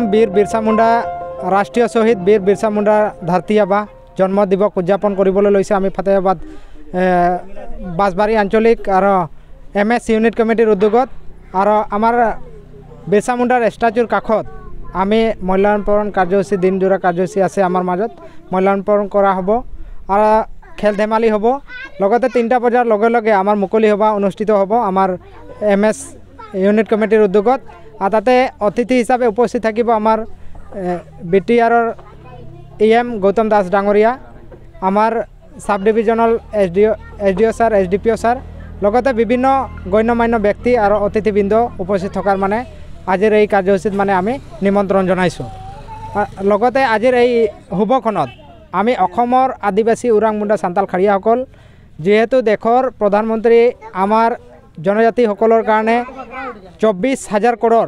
প্ৰথম বীৰ বিৰছা মুণ্ডা ৰাষ্ট্ৰীয় শ্বহীদ বীৰ বিৰছা মুণ্ডাৰ ধৰতী আবা জন্ম দিৱস উদযাপন কৰিবলৈ লৈছে আমি ফাতেহাবাদ বাঁশবাৰী আঞ্চলিক আৰু MS ইউনিট কমিটিৰ উদ্যোগত আৰু আমাৰ বিৰছা মুণ্ডাৰ ষ্টাচুৰ কাষত আমি মূল্যায়ন কাৰ্যসূচী দিনজোৰা কাৰ্যসূচী আছে আমাৰ মাজত মূল্যায়ন কৰা হ'ব আৰু খেল ধেমালি হ'ব লগতে 3টা বজাৰ লগে লগে আমাৰ মুকলি সভা অনুষ্ঠিত হ'ব আমাৰ MS ইউনিট কমিটিৰ উদ্যোগত আৰু তাতে অতিথি হিচাপে উপস্থিত থাকিব আমাৰ BTRৰ EM গৌতম দাস ডাঙৰীয়া আমাৰ sub ডিভিজনাল SDO sir SDPO sir লগতে বিভিন্ন গণ্যমান্য ব্যক্তি আৰু অতিথিবৃন্দ উপস্থিত থকাৰ মানে আজিৰ এই কাৰ্যসূচীত মানে আমি নিমন্ত্ৰণ জনাইছোঁ লগতে আজিৰ এই শুভখনত আমি অসমৰ আদিবাসী ওৰাং মুণ্ডা সান্তাল খাৰিয়াসকল যেহেতু দেশৰ প্ৰধানমন্ত্ৰী আমাৰ জনজাতিসকলৰ কাৰণে 24,000 কৰোৰ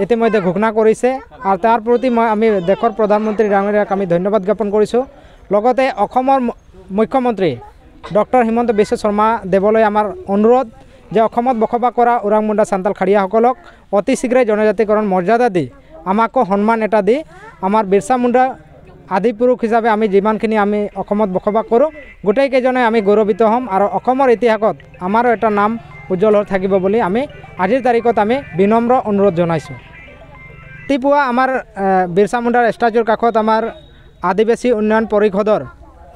ইতিমধ্যে ঘোষণা কৰিছে আৰু তাৰ প্ৰতি আমি দেশৰ প্ৰধানমন্ত্ৰী ডাঙৰীয়াক আমি ধন্যবাদ জ্ঞাপন কৰিছোঁ লগতে অসমৰ মুখ্যমন্ত্ৰী ডক্টৰ হিমন্ত বিশ্ব শৰ্মা দেৱলৈ আমাৰ অনুৰোধ যে অসমত বসবাস কৰা ওৰাং মুণ্ডা সান্তাল খাৰিয়াসকলক অতি শীঘ্ৰে জনজাতিকৰণ মৰ্যাদা দি আমাকো সন্মান এটা দি আমাৰ বিৰছা মুণ্ডা আদিপুৰুষ হিচাপে আমি যিমানখিনি আমি অসমত বসবাস কৰোঁ গোটেইকেইজনে আমি গৌৰৱিত হ'ম আৰু অসমৰ ইতিহাসত আমাৰো এটা নাম উজ্জ্বল হৈ থাকিব বুলি আমি আজিৰ তাৰিখত আমি বিনম্ৰ অনুৰোধ জনাইছোঁ ৰাতিপুৱা আমাৰ বিৰছা মুণ্ডাৰ ষ্টাচুৰ কাষত আমাৰ আদিবাসী উন্নয়ন পৰিষদৰ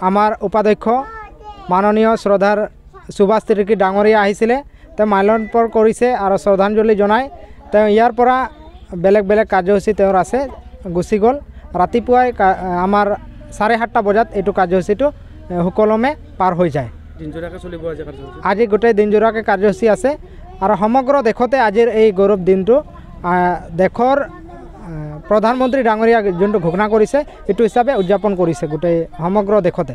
আমাৰ উপাধ্যক্ষ মাননীয় শ্ৰদ্ধাৰ সুভাষ তিৰ্কী ডাঙৰীয়া আহিছিলে তেওঁ মাল্যাৰ্পণ কৰিছে আৰু শ্ৰদ্ধাঞ্জলি জনাই তেওঁ ইয়াৰ পৰা বেলেগ বেলেগ কাৰ্যসূচী তেওঁৰ আছে গুচি গ'ল ৰাতিপুৱাই আমাৰ 7:30 বজাত এইটো কাৰ্যসূচীটো সুকলমে পাৰ হৈ যায় আজি গোটেই দিনজোৰাকৈ কাৰ্যসূচী আছে আৰু সমগ্ৰ দেশতে আজিৰ এই গৌৰৱ দিনটো দেশৰ প্ৰধানমন্ত্ৰী ডাঙৰীয়া যোনটো ঘোষণা কৰিছে এইটো হিচাপে উদযাপন কৰিছে গোটেই সমগ্ৰ দেশতে